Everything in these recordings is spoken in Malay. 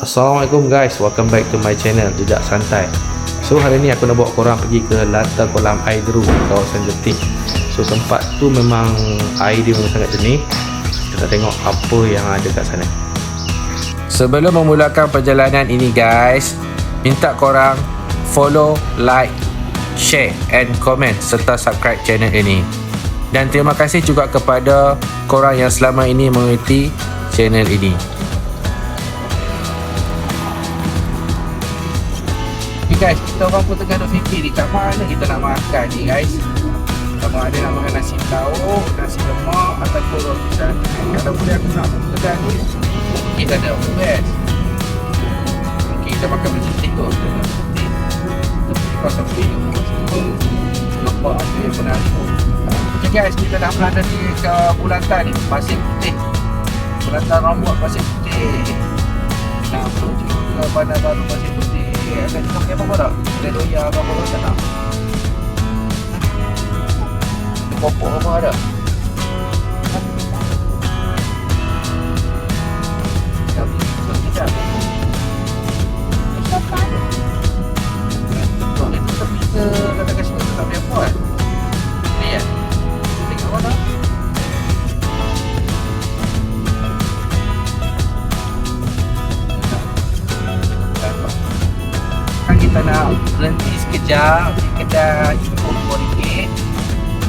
Assalamualaikum guys, welcome back to my channel Jejak Santai. So hari ni aku nak bawa korang pergi ke latar kolam air deru kawasan Genting. So tempat tu memang air dia memang sangat jernih. Kita tengok apa yang ada kat sana. Sebelum memulakan perjalanan ini guys, minta korang follow, like, share and comment serta subscribe channel ini. Dan terima kasih juga kepada korang yang selama ini mengikuti channel ini. Okay guys, kita orang pun tengah nak fikir ni kat mana kita nak makan ni guys. Sama ada nak makan nasi lauk, nasi lemak ataupun kita, kalau boleh aku nak kedai ni kita ada best. Mungkin kita makan macam tiga tapi pasal video nampak apa yang menarik. Okay guys, kita dah berada di ke Bulatan ni, Pasir Putih, Bulatan Rambut Pasir Putih. Nak menuju ke Bandar Baru Pasir Putih. Ada juga pakai apa tak? Ada doya apa-apa tak nak? Ada popok apa ada? Dah beli sekejap. Kapan? Ini kita bisa katakan semua tak boleh buat. Ni kan? Tengok mana? Kita nak berhenti sekejap di kedai RM20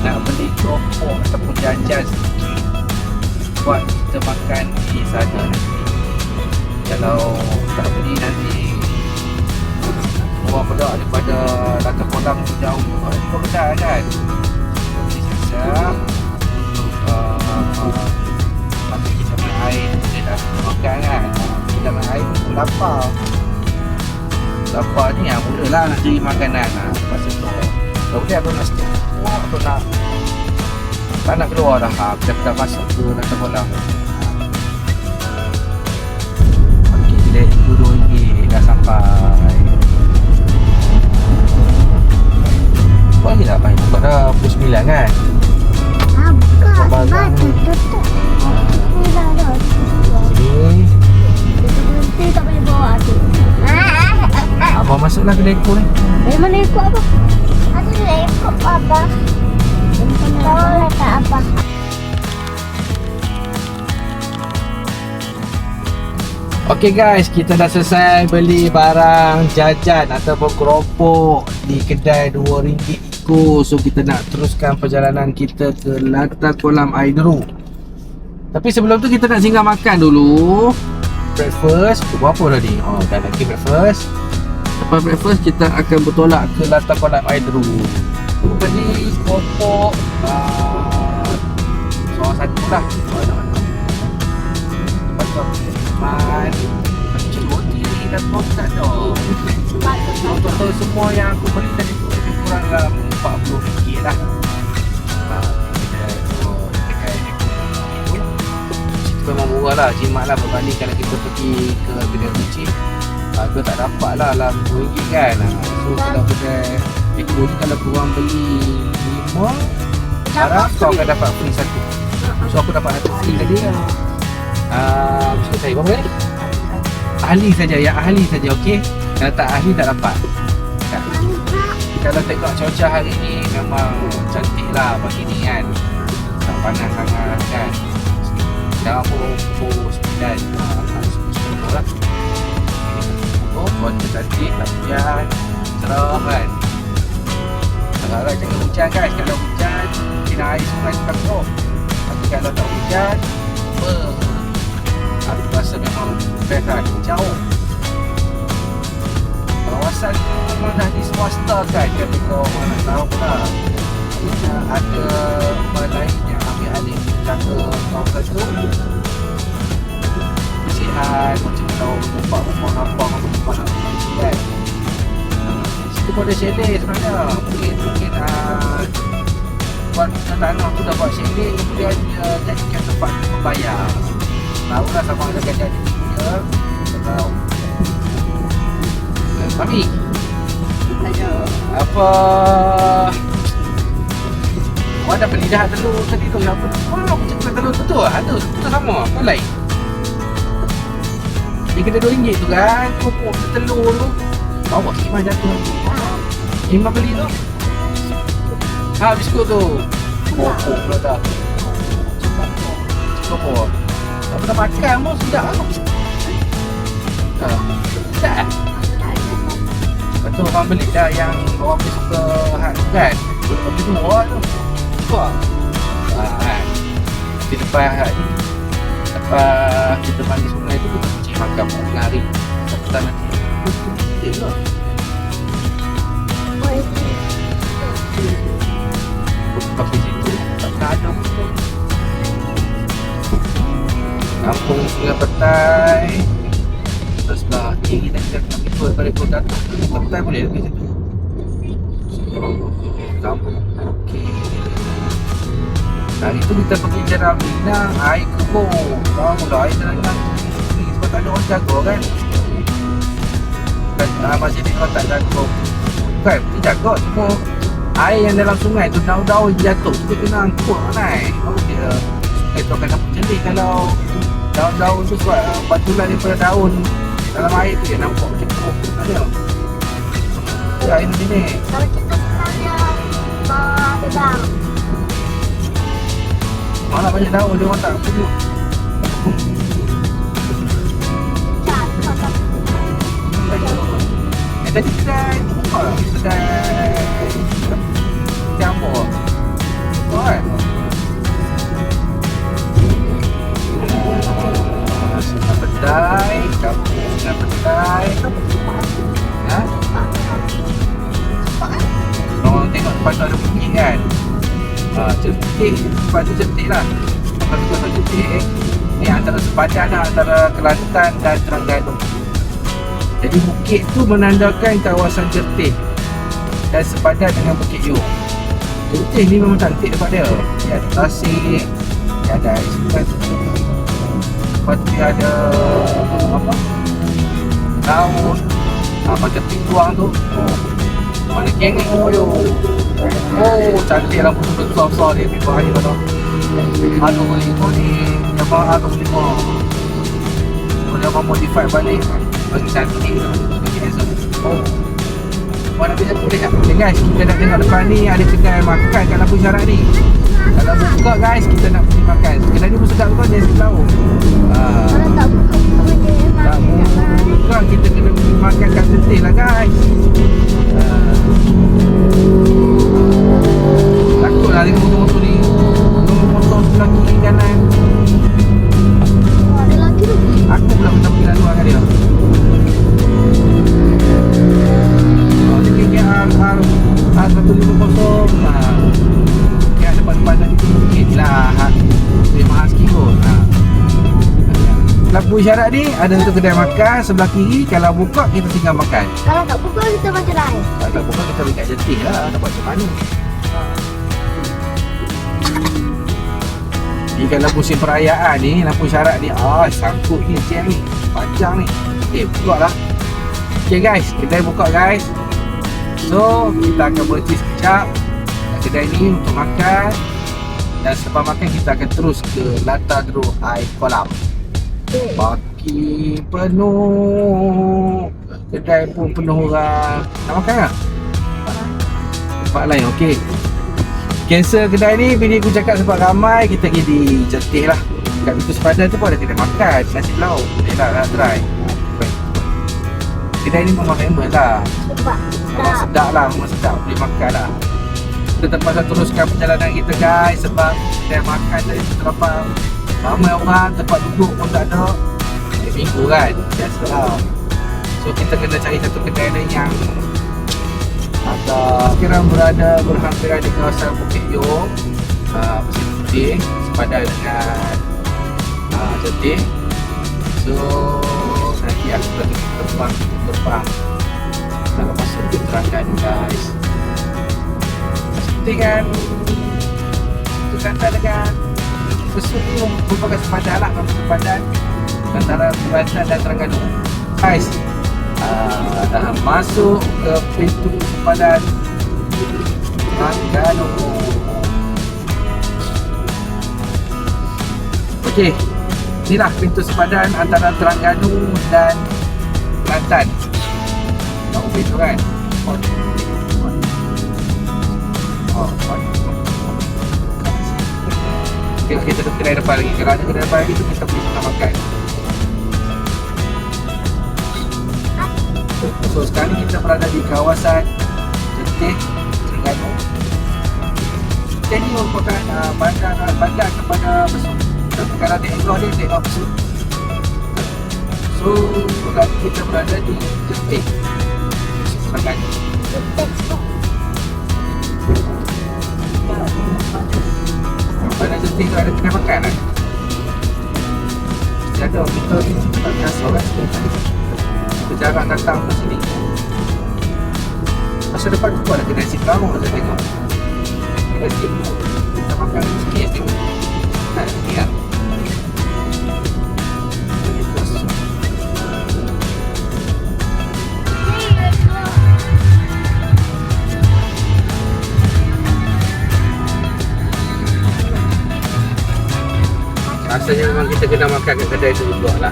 nak beli keropok ataupun jajan sikit buat kita makan di sana nanti. Kalau tak beli nanti orang bedak daripada latar kolam jauh juga di kedai kan. Beli siap-siap ambil kita makan air, kita dah makan kan, kita makan air pun lapar. Lapar ni mulalah nak cari makanan lepas tu kalau boleh aku nak stop aku nak tak nak keluar dah kita dah masuk ke latar kolam. Ok, let's go RM2 dah sampai. Apa lagi tak main buka dah pukul 9 kan? Bukan, tutup. Sini Nanti tak boleh bawa tu. Abang masuklah kedai ekor ni. Dari mana ikut apa? Ada ikut apa? Tahu letak apa? Okay guys, kita dah selesai beli barang jajan ataupun keropok di kedai RM2 ikut. So kita nak teruskan perjalanan kita ke latar kolam air deru. Tapi sebelum tu kita nak singgah makan dulu. Breakfast, berapa dah ni? Oh, dah lagi breakfast. Lepas breakfast kita akan bertolak ke latar kolam air deru. Beli keropok seorang satu lah. Lepas tu makan macam roti dan tomat tu. Total semua yang aku beli tadi tu lebih kurang dalam RM40 lah. Memang murah lah, jimat lah berbanding kalau kita pergi ke kedai kucing. Harga tak dapat lah dalam RM2 kan. So kalau kedai ekor ni kalau korang beli 5 barang kau akan dapat free 1. So aku dapat 1 free tadi kan. Mesti saya berapa ni? Ahli saja, ya ahli saja, okey. Kalau tak ahli tak dapat kan? Kalau tengok cuaca hari ni memang cantik lah pagi ni kan. Tak panas sangat kan. Dah pukul 9 lah. Cuaca cantik, tak hujan, cerah kan. Harap jangan hujan guys. Kalau hujan, kena air sungai tukang teruk. Tapi kalau tak hujan, aku rasa memang best lah, jauh. Kawasan tu memang dah di swasta kan. Tapi kau orang nak tahu lah, ada orang lain yang ambil alih jaga kawasan tu. Bersihan, macam kalau tempat rumah abang atau tempat nak kan. Situ pun ada chalet sebenarnya. Mungkin buat tanah tu dah buat chalet, kemudian jadikan tempat membayar. Tahu lah sama ada kerja di sini je. Kita tahu. Mami, apa awak dah beli dah telur tadi tu? Apa? Wah, aku cakap telur tu tu. Ada tu sama. Apa lain? Dia kena RM2 tu kan. Kerupuk telur tu. Bawa sikit mah jatuh. Imam beli tu. Biskut tu. Kerupuk pula dah. Kerupuk. Tak pernah makan pun sedap lah. Sedap lah. Lepas tu orang beli dah yang orang beli suka hak tu kan. Lepas tu murah tu. Suka. Kan. Di depan hak ni. Lepas kita mandi sungai tu, kita kucing makan pun lari. Sampai nanti. Dia lah. Lepas di situ, tak ada pun. Kampung Sungai Petai. Terus sebelah kiri tadi kita nak ikut pada Kota Datuk. Sungai Petai boleh pergi situ. Kampung. Okey. Hari tu kita pergi Jalan Minang, air kebun. Mula air terang-terang ni sebab tak ada orang jaga kan. Kan masih ni orang tak jaga. Kan, dia jaga cuma air yang dalam sungai tu daun-daun jatuh. Kita kena angkut naik. Baru dia sungai tu akan nampak cantik kalau daun-daun tu sebab batulan daripada daun dalam air tu dia nampak macam kerupuk. Ada. Ya, air macam ni. Kalau kita sebenarnya pedang. Malah banyak daun dia orang tak punya. Tadi kedai buka lah. Kedai campur. Kan? Sungai Petai, kampung Sungai Petai. Ha? Orang tengok depan tu ada bunyi kan? Cetik, depan tu cetik lah. Lepas tu tu cetik. Ni antara sepadan lah, antara Kelantan dan Terengganu. Jadi bukit tu menandakan kawasan Kertih dan sepadan dengan Bukit Yong. Kertih ni memang cantik tempat dia. Dia ada tasik, dia ada air sungai tu. Lepas tu dia ada apa? Daun. Macam tuang tu. Mana kenging tu. Cantik lampu tu besar-besar dia pergi air tu. Aduh ni yang mahal tu semua. Dia orang modify balik. Bagi cantik tu. Mana bisa boleh tak? Okay guys, kita nak tengok depan ni ada kedai makan kat lampu isyarat ni. Kalau buka guys, kita nak pergi makan. Kedai ni pun sedap tu kan, dia tahu. Kalau tak buka, Tak buka, kita kena pergi makan kat Kertih lah guys. Takut lah tengok motor-motor ni. Motor sebelah kiri kanan. ada lagi tu. Aku pula minta pergi lalu dengan dia. Dia KKR R150. Yang depan-depan tadi tu mungkin lah. Dia mahal sikit kot. Lampu isyarat ni ada satu kedai makan sebelah kiri. Kalau buka kita tinggal makan. Kalau tak buka, kita macam lain. Kalau tak buka kita pergi kat Kertih lah. Nak buat macam mana. Ni kalau musim perayaan ni, lampu isyarat ni, sangkut ni, jam ni, panjang ni. Buka lah. Okay guys, kita buka guys. So, kita akan berhenti sekejap kat kedai ni untuk makan. Dan selepas makan kita akan terus ke Latar Teruk Air Kolam. Makin penuh. Kedai pun penuh orang. Nak makan tak? Tempat lain, okey. Cancel kedai ni, bini aku cakap sebab ramai, kita pergi di Kertih lah. Kat pintu sepadan tu pun ada kedai makan, nasi lauk. Boleh lah nak try. Kedai ni memang famous lah. Memang sedap lah, memang sedap. Boleh makan lah. Kita terpaksa teruskan perjalanan kita guys. Sebab kedai makan tadi terlampau ramai orang, tempat duduk pun tak ada. Minggu kan, biasa lah. So kita kena cari satu kedai lain yang kira berhampiran di kawasan Bukit Yong, Pasir Putih, sepadan dengan Kertih. So nanti aku akan terbang dalam masa lebih terangkan guys. Putih kan, itu kata dengan Besut ni merupakan sepadan lah, sepadan antara Kelantan dan Terengganu guys. Dah masuk ke pintu sepadan Terengganu. Okey, inilah pintu sepadan antara Terengganu dan Kelantan. Tahu pintu kan? Tengok kita ada kedai depan lagi. Kalau ada kedai depan lagi tu kita boleh senang makan. So sekarang ni kita berada di kawasan Jetih, Terengganu. Jetih ni merupakan bandar kepada Besut. Kalau di Engkau dia tengok Besut. So sekarang ni kita berada di Jetih, Terengganu. Pada Jetih tu ada kedai makan kan? Mesti ada, kita tak biasa kan? Kita jarang datang ke sini. Masa depan tu ada kedai nasi pelau, saya tengok. Kedai nasi pelau, kita makan sikit je. Tak siap. Rasanya memang kita kena makan kat kedai tu juga lah.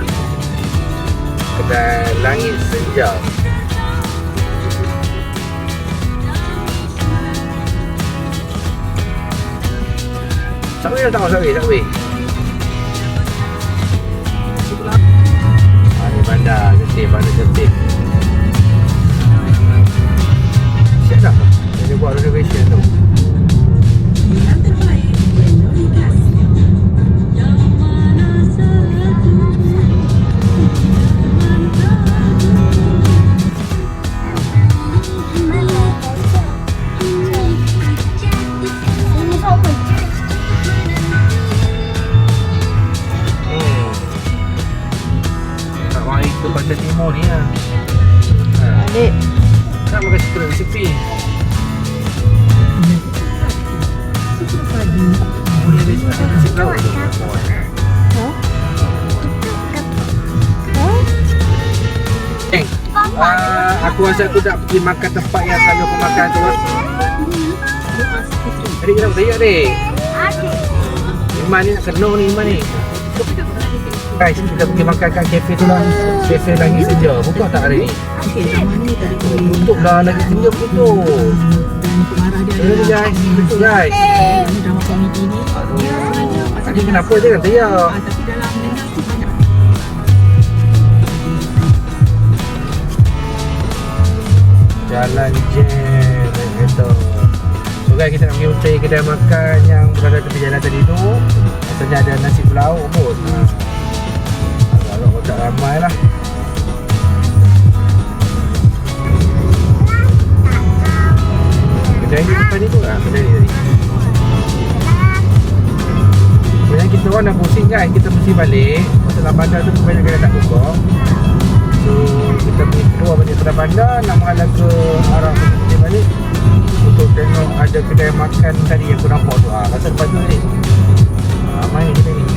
Kedai Langit Senja. Siapa yang tahu siapa? Ni bandar Jetih, bandar Jetih. Siap dah. Dia buat renovation tu. Pantai Timur ni lah. Adik. Nak makan chicken recipe. Boleh dia cakap nasi pelau tu. Aku rasa aku nak pergi makan tempat yang selalu aku makan tu lah. Adik kenapa tanya adik? Iman ni nak kena ni Iman ni. Guys, kita pergi makan kat kafe tu lah. Kafe Langit Senja. Buka tak hari ni? Tutup lah, Langit Senja tutup. Tutup guys, tutup guys. Aduh, tadi kenapa je kan tanya? Jalan jam kereta. So guys, kita nak pergi hotel kedai makan yang berada tepi jalan tadi tu. Rasanya ada nasi pelau pun. Kalau tak ramai lah. Kedai ni depan ni tu lah. Kedai ni tadi. Sebenarnya kita orang dah pusing kan. Kita mesti balik. Setelah bandar tu banyak kedai tak buka. So kita pergi keluar balik dari bandar. Nak mengalah ke arah kita balik. Untuk tengok ada kedai makan tadi yang aku nampak tu. Rasa depan tu ni. Ramai ni kedai ni.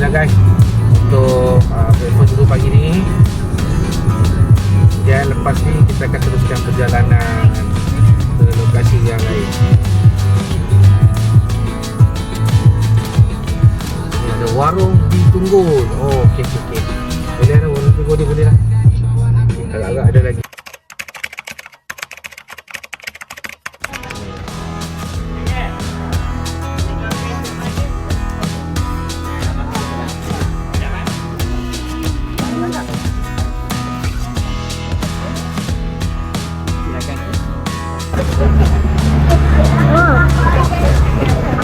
Lah guys untuk breakfast dulu pagi ni. Dan lepas ni kita akan teruskan perjalanan ke lokasi yang lain. Ni ada warung di Tunggul. Oh okey. Boleh ada warung Tunggul ni, boleh lah. Agak-agak ada lagi.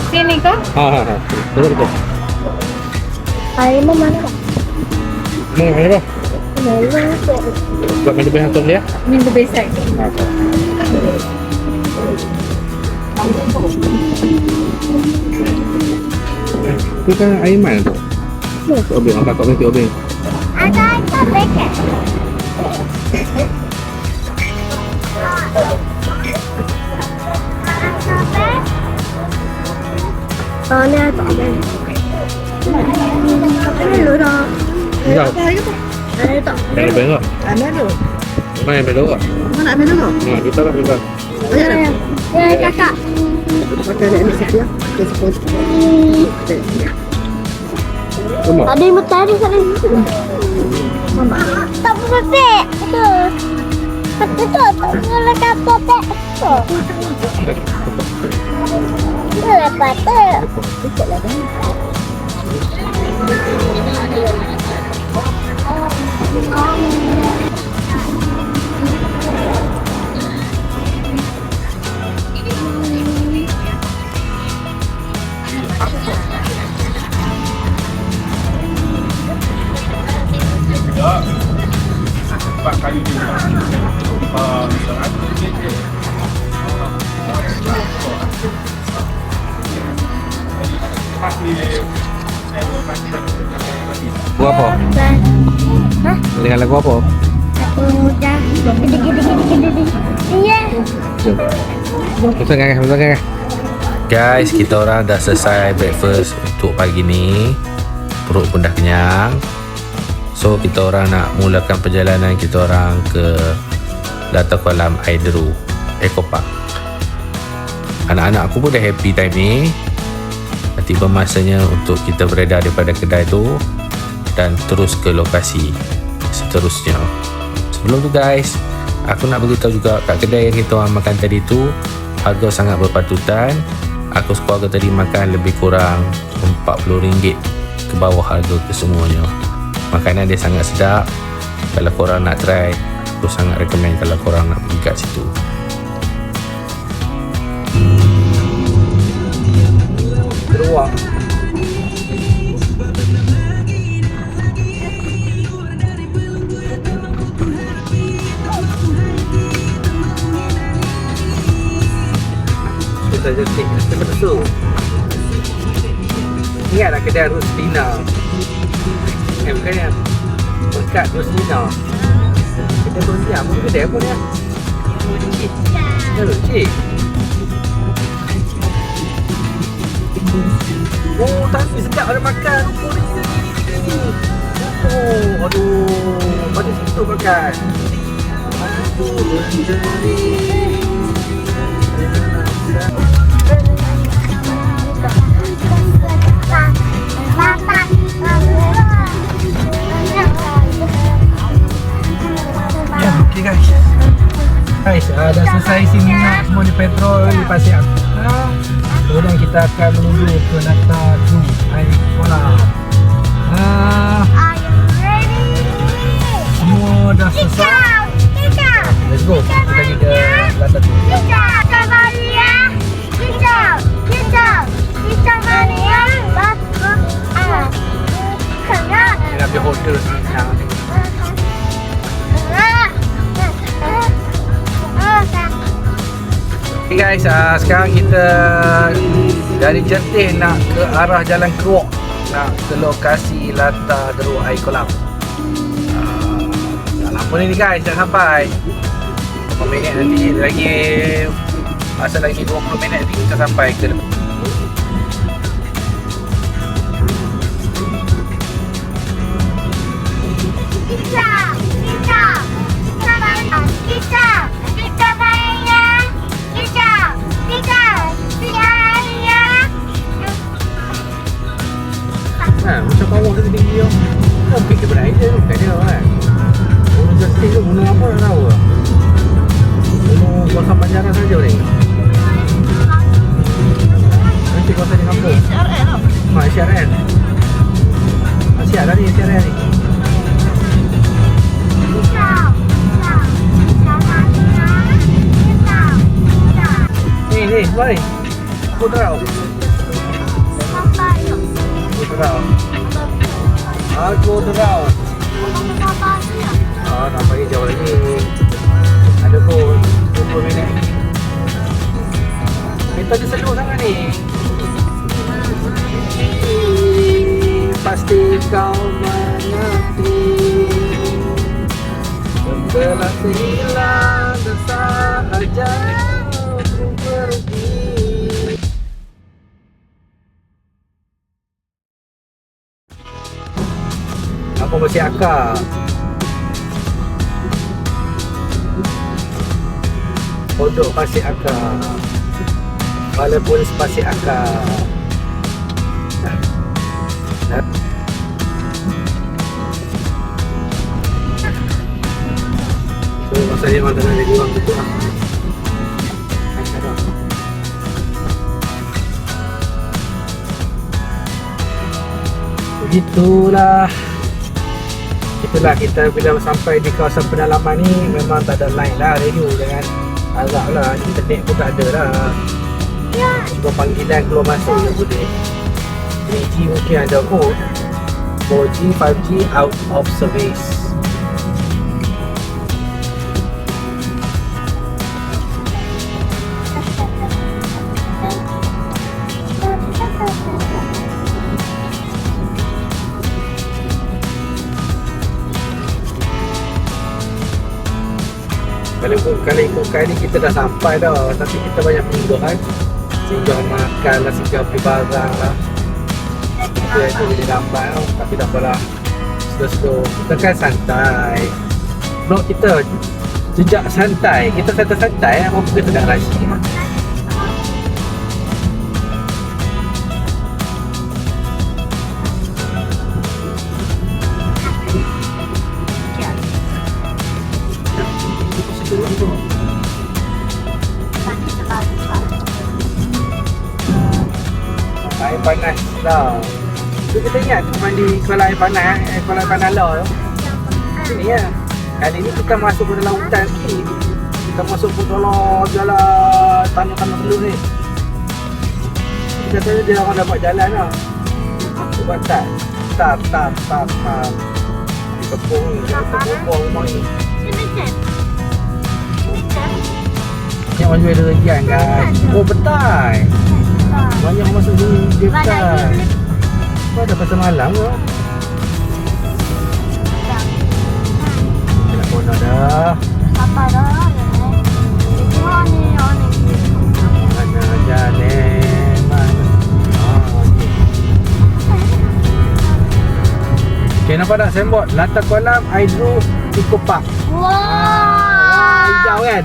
Sini kah? Betul. Harimau mana kah? Mana? Harimau. Buat main lebih hantar dia? Ni lebih side. Itu kan Aiman tu. Tu obeng, apa kau nanti obeng? Ada obeng ke? Oh ni ada obeng. Hello dah. Enggak. Ada tak? Ada obeng tak? Ada tu. Main obeng tak? Mana obeng tu? Nah, kita lah kita. Ya kakak. Makanan ni saya. Kita Ada yang matahari sana. Mama. Tak boleh. Betul. Betul. Tak boleh kata tak. Boleh patah. Empat kali dia Buat apa? Dengan lagu apa? Udah. Gede. Iya. Betul. Guys, kita orang dah selesai breakfast untuk pagi ni. Perut pun dah kenyang. So kita orang nak mulakan perjalanan kita orang ke Data Kolam Aideru Eco Park. Anak-anak aku pun dah happy time ni. Dah tiba masanya untuk kita beredar daripada kedai tu dan terus ke lokasi seterusnya. Sebelum tu guys, aku nak beritahu juga kat kedai yang kita orang makan tadi tu harga sangat berpatutan. Aku sekeluarga tadi makan lebih kurang RM40 ke bawah harga kesemuanya. Makanan dia sangat sedap. Kalau korang nak try, aku sangat recommend kalau korang nak pergi kat situ. Keruak. Kita jetik, kita betul. Ingatlah kedai Rustina. Bukannya dekat Rustina. Kedai Rustina apa kedai apa ni? Cik. Oh, tapi sedap ada makan. Oh, aduh. Macam situ makan. Okay guys, dah selesai isi minyak semua di petrol di Pasir Agam. Kemudian kita akan menuju ke Data Zoo Air Kolam. Semua dah selesai. Let's go, kita pergi ke Data Zoo. Kita pergi hotel sekarang. Okay guys, sekarang kita dari Jetih nak ke arah Jalan Keruak, nak ke lokasi Latar Deruk Air Kolam. Dah lama ni guys, dah sampai. Berapa minit nanti lagi, masa lagi 20 minit nanti kita sampai ke macam bawah tu tinggi tu. Mungkin ke benda dia tu, bukan dia kan. Gunung Jetih tu gunung apa tak tahu lah. Gunung kawasan Banjaran saja ni. Nanti kawasan di kampung. SRN lah. SRN. Masih ada ni SRN ni. Ni, mari. Aku tahu. Aku tahu. Nampaknya jauh lagi. Ada pun 20 minit lagi. Kita ada seluruh sangat ni. Pasti kau mengerti. Setelah hilang sahaja aku pergi. Apa masih akak? Pondok Pasir Agam. walaupun spasi akar. So masa dia memang tengah jadi orang betul lah. Begitulah kita bila sampai di kawasan pedalaman ni memang tak ada line lah radio, jangan harap lah, internet pun tak ada lah. Cuma panggilan keluar masuk je boleh. 3G mungkin ada kot, 4G, 5G out of service. Kalau ikutkan ni kita dah sampai dah, tapi kita banyak singgah kan, singgah makan lah, singgah beli barang lah. Itu boleh lambat tau, tapi tak apalah, slow-slow. Kita kan santai, blog kita jejak santai, kita santai-santai apa pun kita tak rush. Air panas lah. Tu kita ingat mandi kolam air panas, kolam air panas lah tu. Sini ya. Kali ni kita masuk ke dalam hutan sikit. Kita masuk ke dalam jalan tanah-tanah telur ni. Kita tanya dia orang dapat jalan lah. Sebab tak. Di kepung ni, kepung rumah ni. Yang masuk ada regian guys. Oh betul. Banyak orang masuk sini. Dia betul. Kau ada pasal malam ke? Nak kono dah. Apa dah? Mana jalan? Mana? Okay, nampak tak sembot? Latar kolam Hydro Eco Park. Wah, Hijau kan?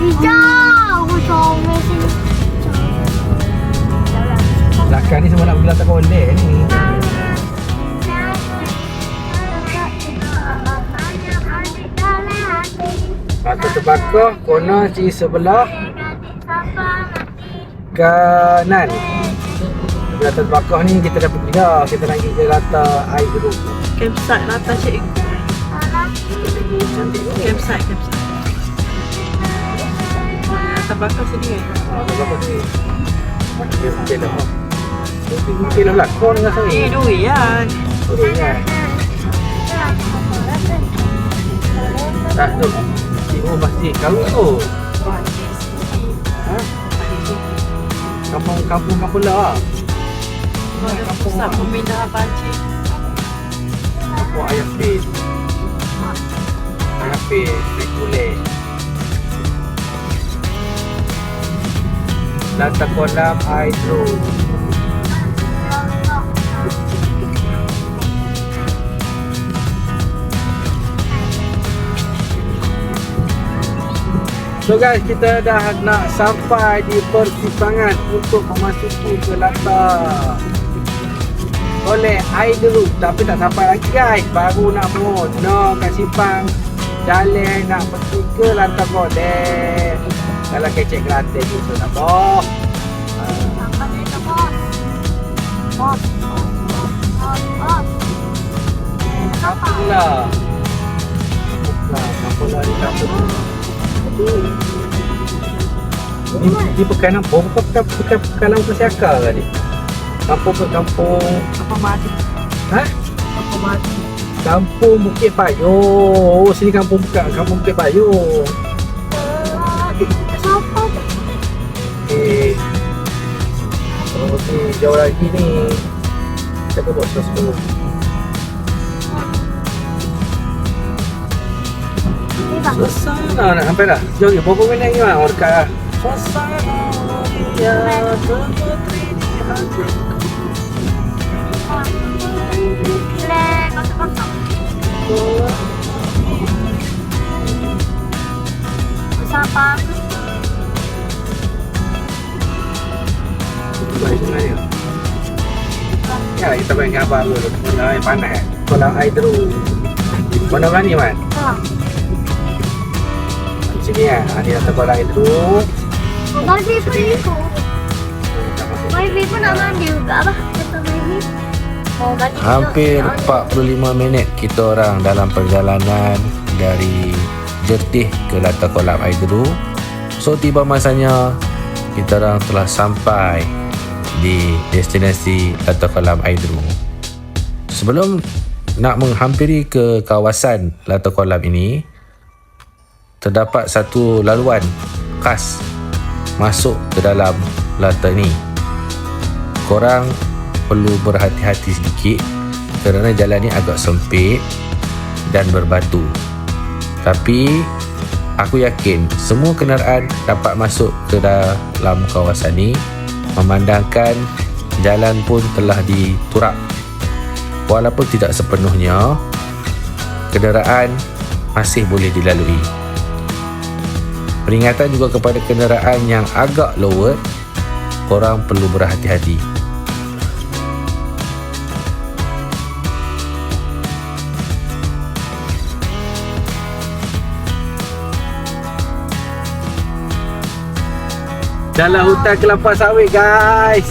hijau. Comel sini. Belakang ni semua nak pergi latar kolam ni. Latar terbakar, corner di sebelah kanan. Latar terbakar ni kita dah pergi dah. Kita nak pergi ke latar air dulu. Campsite lah atas cikgu. Campsite. Atas bakar sini kan? Latar terbakar ni. Dia mungkin lah. Mungkin lah lakon dengan saya. Durian. Durian. Tak tu. Oh masjid kau tu. Ha? Kampung lah. Ada pusat pemindahan pancing. Kampung ayam pin. Ayam pin, kulit. Latar kolam hydro. So guys, kita dah nak sampai di persimpangan untuk memasuki ke latar oleh air dulu. Tapi tak sampai lagi guys, baru nak no kat simpang jalan nak pergi ke lantai boleh. Kalau kecek gratis itu nak boh. Kampung lah. Kampung lah di kampung. Di Pekanan Pom bukan Pekanan Kesiakar tadi. Kampung ke kampung Apa mati? ha? Apa mati? Kampung Bukit Payung. Oh, sini kampung Bukit Payung. Okey. Oh, jauh lagi ni. Kita buat sesuatu. Suasana nak sampai dah. Jauh lagi. Berapa minit lagi orang dekat lah. Suasana ya terputri di hati. Siapa? Baik sebenarnya. Ya, kita main dengan abang dulu. Kolam air panas. Kolam air terus. Mana berani, Man? Ha. Di sini kan, dia datang kolam air terus. Baby pun ikut. Baby pun nak mandi juga bah. Kata baby. Mau mandi juga. Hampir 45 minit kita orang dalam perjalanan dari Jetih ke latar kolam Aidru. So tiba masanya kita orang telah sampai di destinasi latar kolam Aidru. Sebelum nak menghampiri ke kawasan latar kolam ini, terdapat satu laluan khas masuk ke dalam latar ni. Korang perlu berhati-hati sedikit kerana jalan ni agak sempit dan berbatu. Tapi aku yakin semua kenderaan dapat masuk ke dalam kawasan ni, memandangkan jalan pun telah diturap. Walaupun tidak sepenuhnya, kenderaan masih boleh dilalui. Peringatan juga kepada kenderaan yang agak lower, korang perlu berhati-hati. Jalan hutan kelapa sawit, guys.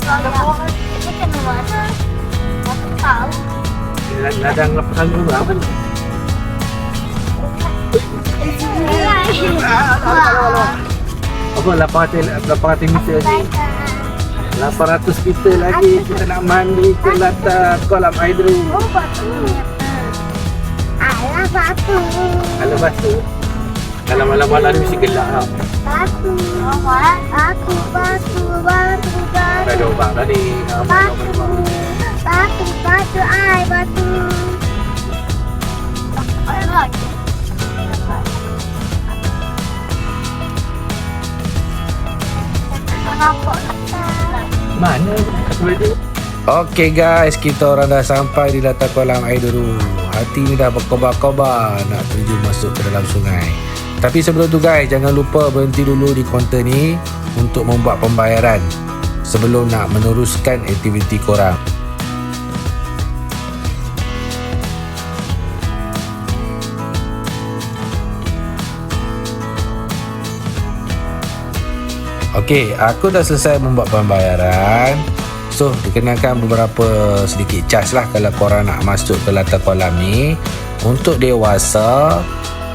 Kalau kita kena mana? Aku tahu. Ladang kelapa sawit tu apa ni? Apa 800 meter lagi? 800 meter lagi kita nak mandi ke latar kolam Aidru. Oh, batu. Alah, batu. Kalau batu. Kalau malam-malam ni mesti gelap tau. Batu. Aku batu, batu, batu. Dah ada orang tadi. Batu, batu, batu, ai batu. Ada lagi. Kenapa? Mana? Aku boleh tengok. Okey guys, kita orang dah sampai di latar kolam Aidru. Hati ni dah berkobar-kobar nak terjun masuk ke dalam sungai. Tapi sebelum tu guys, jangan lupa berhenti dulu di kaunter ni untuk membuat pembayaran sebelum nak meneruskan aktiviti korang. Okey, aku dah selesai membuat pembayaran. So, dikenakan beberapa sedikit charge lah kalau korang nak masuk ke latar kolam ni. Untuk dewasa,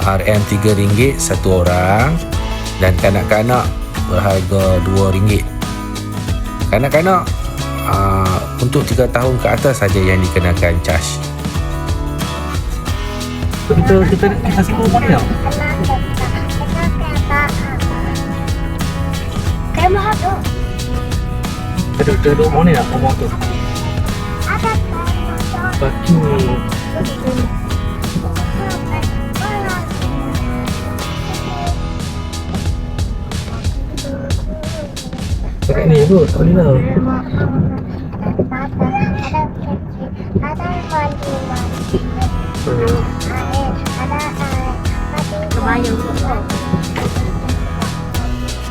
RM3 satu orang, dan kanak-kanak berharga RM2. Kanak-kanak untuk 3 tahun ke atas saja yang dikenakan charge. Kita semua mana? Kayak mahal tu. Ada mana nak ngomong tu? Ada Batu. Dekat ni tu, tak boleh lah.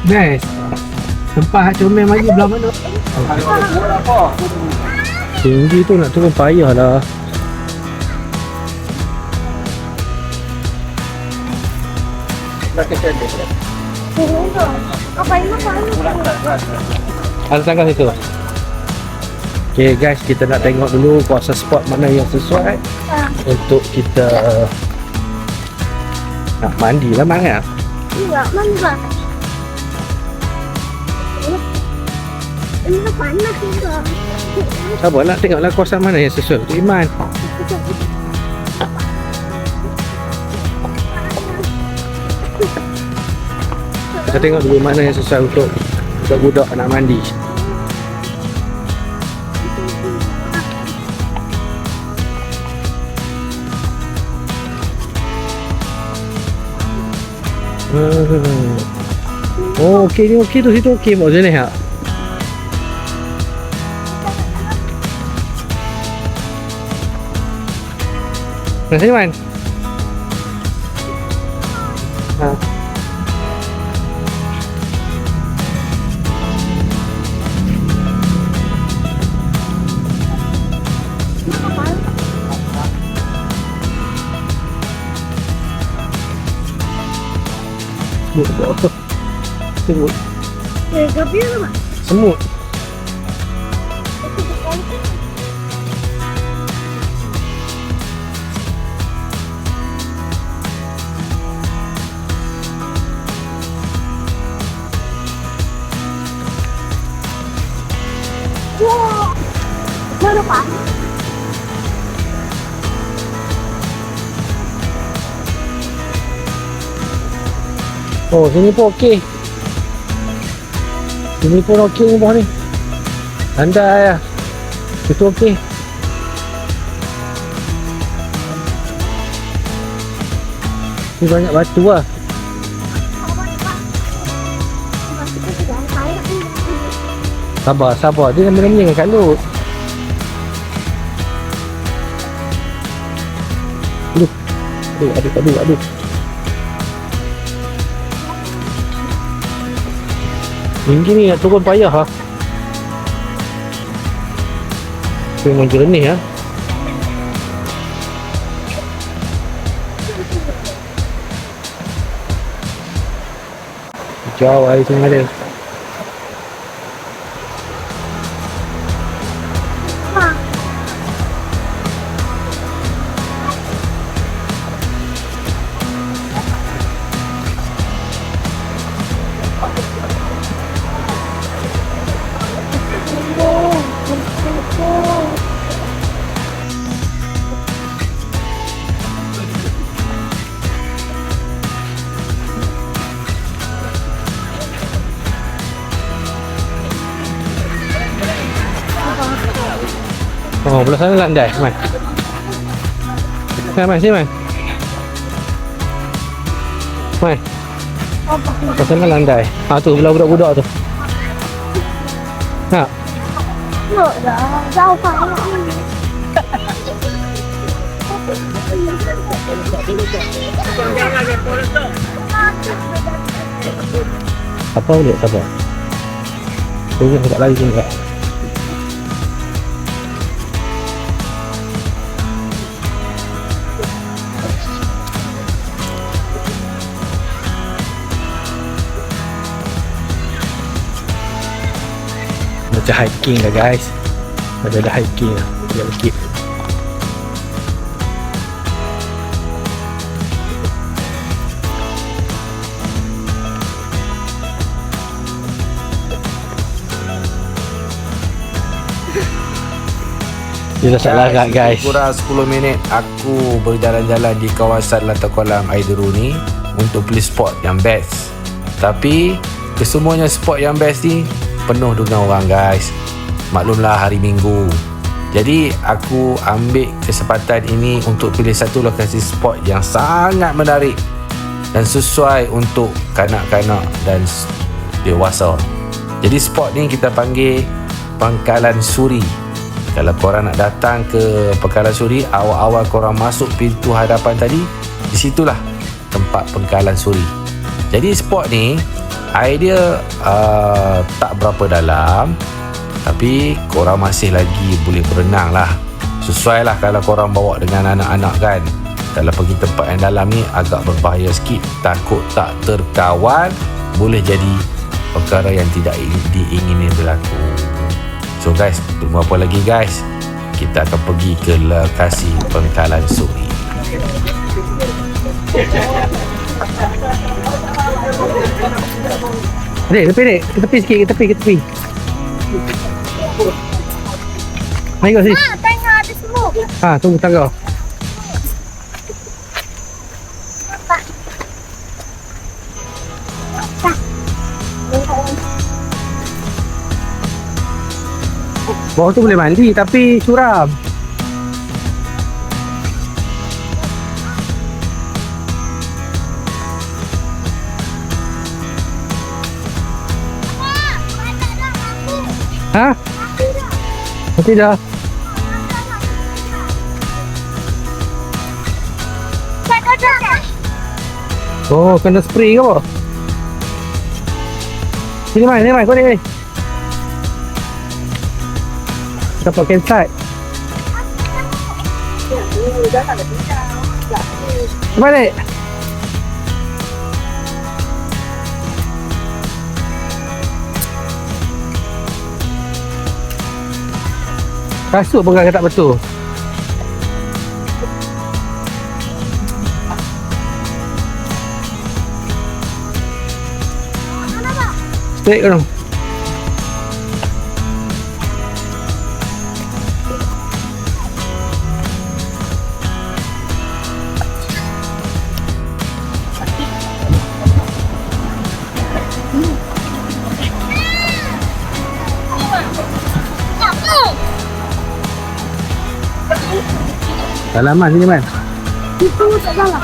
Guys, tempat comel maju belah mana? Tinggi tu nak turun payah lah. Apa ini Ada tangga situ. Okay guys, kita nak tengok dulu kuasa spot mana yang sesuai untuk kita nak mandi lah mana. Iya, mana? Ini panas juga. Sabarlah, tengoklah kawasan mana yang sesuai untuk Iman. Kita tengok dulu mana yang sesuai untuk budak-budak nak mandi. Oh, okey ni okey tu, situ okey mak jenis tak? Nak sini Man? Ha. Semut. Semut. Gabi lah. Semut. Wow. Mana Pak? Oh, sini pun okey. Sini pun okey ni bawah ni. Landai lah. Itu okey. Ni banyak batu lah. Sabar, sabar. Dia namanya kat lut. Aduh. Tinggi ni nak turun payah ha. Memang jernih ha. Jauh air sungai dia. Oh, belah sana landai, Mai. Mai, sini, Mai. Mai. Belah sana landai. Ha tu, belah budak-budak tu. Ha. Ngựa dah. Jauh Pak. Apa boleh, sabar. Tunggu dekat lari sini, Kak. Macam hiking lah guys. Ada hiking lah. Dia bukit. Dia dah tak larat guys. Kurang 10 minit aku berjalan-jalan di kawasan Latar Kolam Air Deru ni untuk pilih spot yang best. Tapi kesemuanya spot yang best ni penuh dengan orang guys. Maklumlah hari Minggu. Jadi aku ambil kesempatan ini untuk pilih satu lokasi spot yang sangat menarik dan sesuai untuk kanak-kanak dan dewasa. Jadi spot ni kita panggil Pangkalan Suri. Kalau korang nak datang ke Pangkalan Suri, awal-awal korang masuk pintu hadapan tadi, di situlah tempat Pangkalan Suri. Jadi spot ni air dia tak berapa dalam, tapi korang masih lagi boleh berenang lah. Sesuai lah kalau korang bawa dengan anak-anak kan. Kalau pergi tempat yang dalam ni agak berbahaya sikit, takut tak terkawal, boleh jadi perkara yang tidak diingini berlaku. So guys, tunggu apa lagi guys? Kita akan pergi ke lokasi Pangkalan Suri. Dek, tepi. Ke tepi. Mari kau sini. Tengok ada semut. Ha, tunggu tangga. Bawah tu boleh mandi tapi curam. Ha? Mati dah. Oh, kena spray ke apa? Sini mai, kau ni. Kita pakai campsite. Mana? Kasut pegang tak betul. Straight kan? Dalam Man sini Man. Itu tak salah.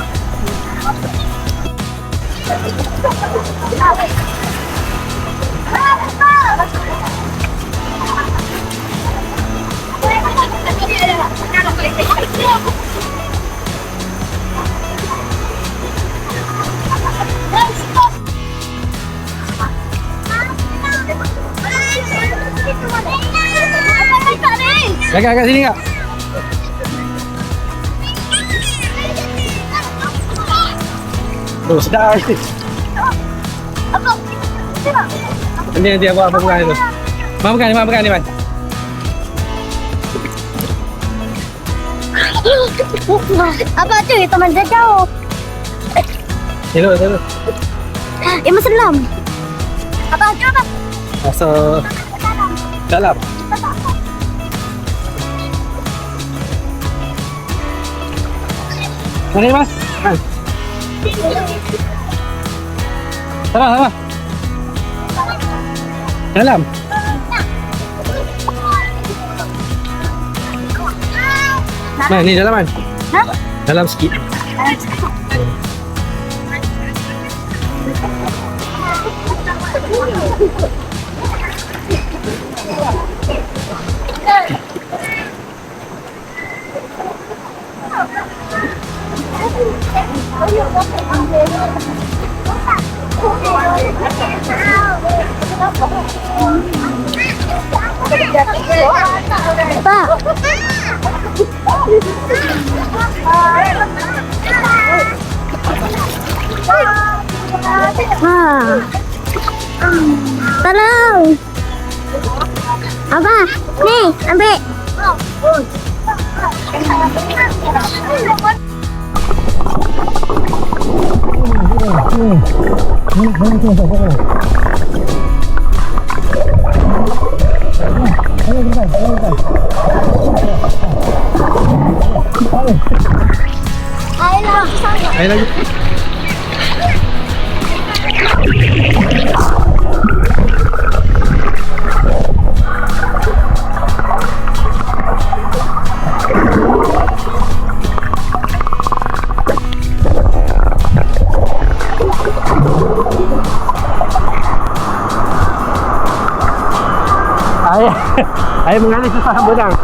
Kakak kat sini kak. Oh sedap ni. Nanti abang pegang itu. Mak pegang ni Man. Apa tu? Teman dia jauh. Elok. Masuk dalam. Apa tu? Masuk dalam. Mana ni Mas? Man. Salah. Dalam. Man, ni dalam Man. Ha? Dalam sikit. Pak. Tolong. Abah, nih, ambil. Air lagi. Air mengalir susah benang.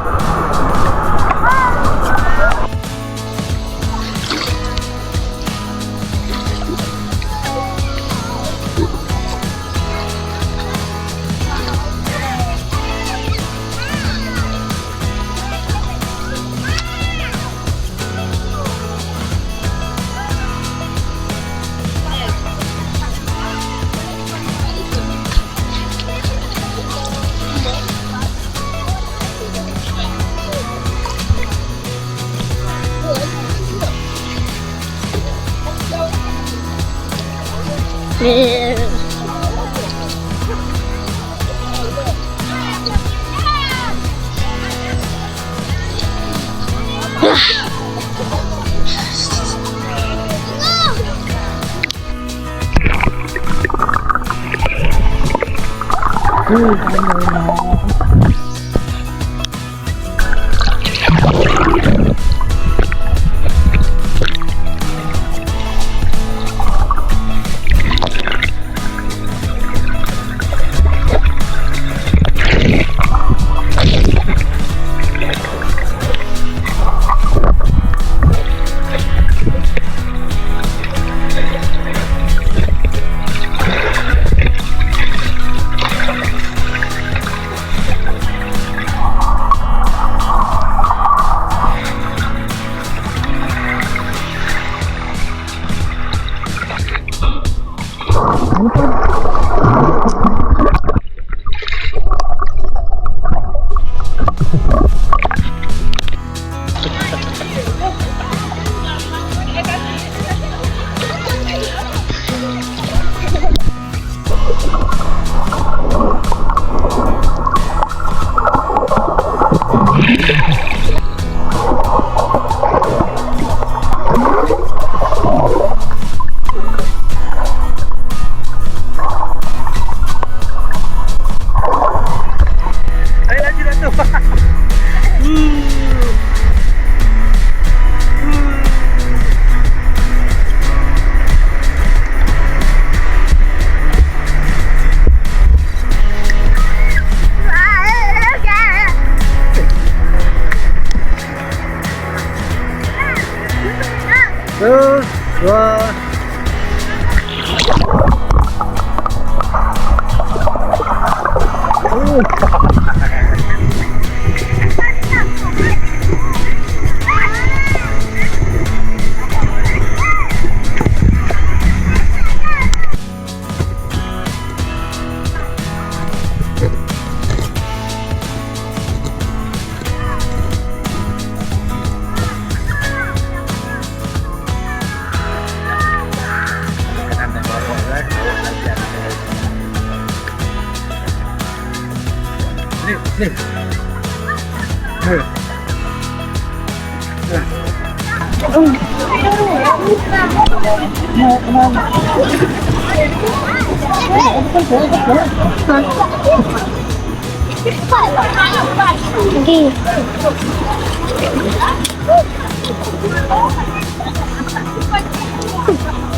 Pergi.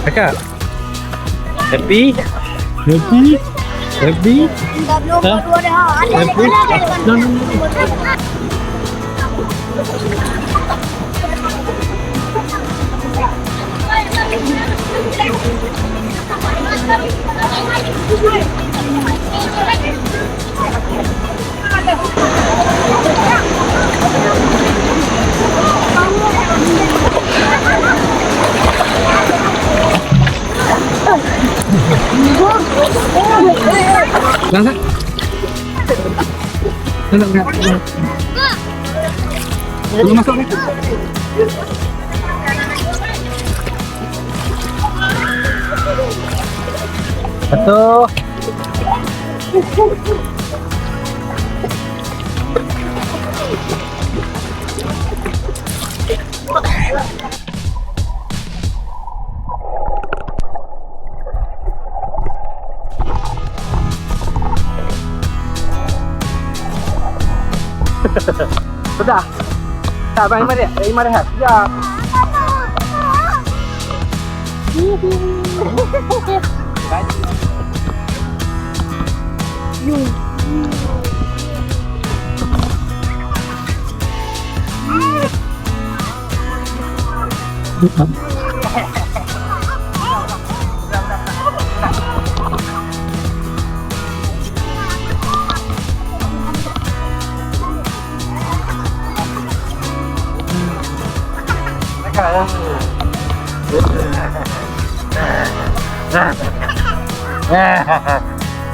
Kakak. Happy? Happy? Happy? Dah belum dua dah. Happy? No, no, no. Langkah. Enggak. Belum masuk ni. Satu. Sudah. Tak bang Iman dia. Iman rehat. Sekejap.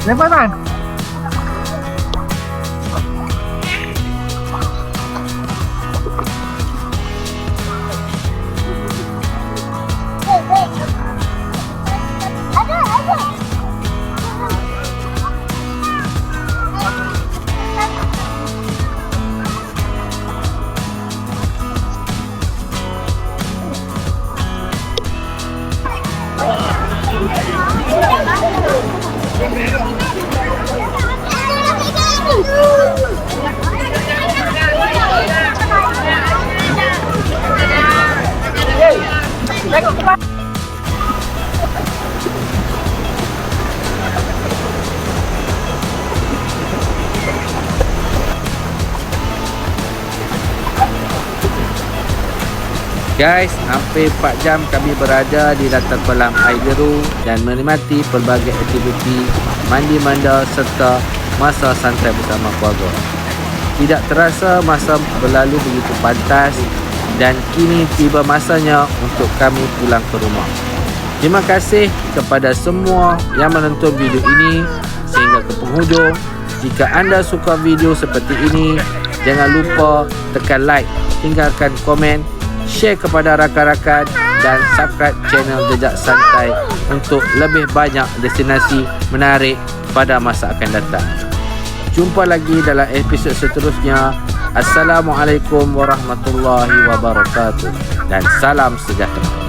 Lepas kan? Guys, hampir 4 jam kami berada di latar kolam air deru dan menikmati pelbagai aktiviti mandi manda serta masa santai bersama keluarga. Tidak terasa masa berlalu begitu pantas dan kini tiba masanya untuk kami pulang ke rumah. Terima kasih kepada semua yang menonton video ini sehingga ke penghujung. Jika anda suka video seperti ini, jangan lupa tekan like, tinggalkan komen, share kepada rakan-rakan dan subscribe channel Jejak Santai untuk lebih banyak destinasi menarik pada masa akan datang. Jumpa lagi dalam episod seterusnya. Assalamualaikum warahmatullahi wabarakatuh dan salam sejahtera.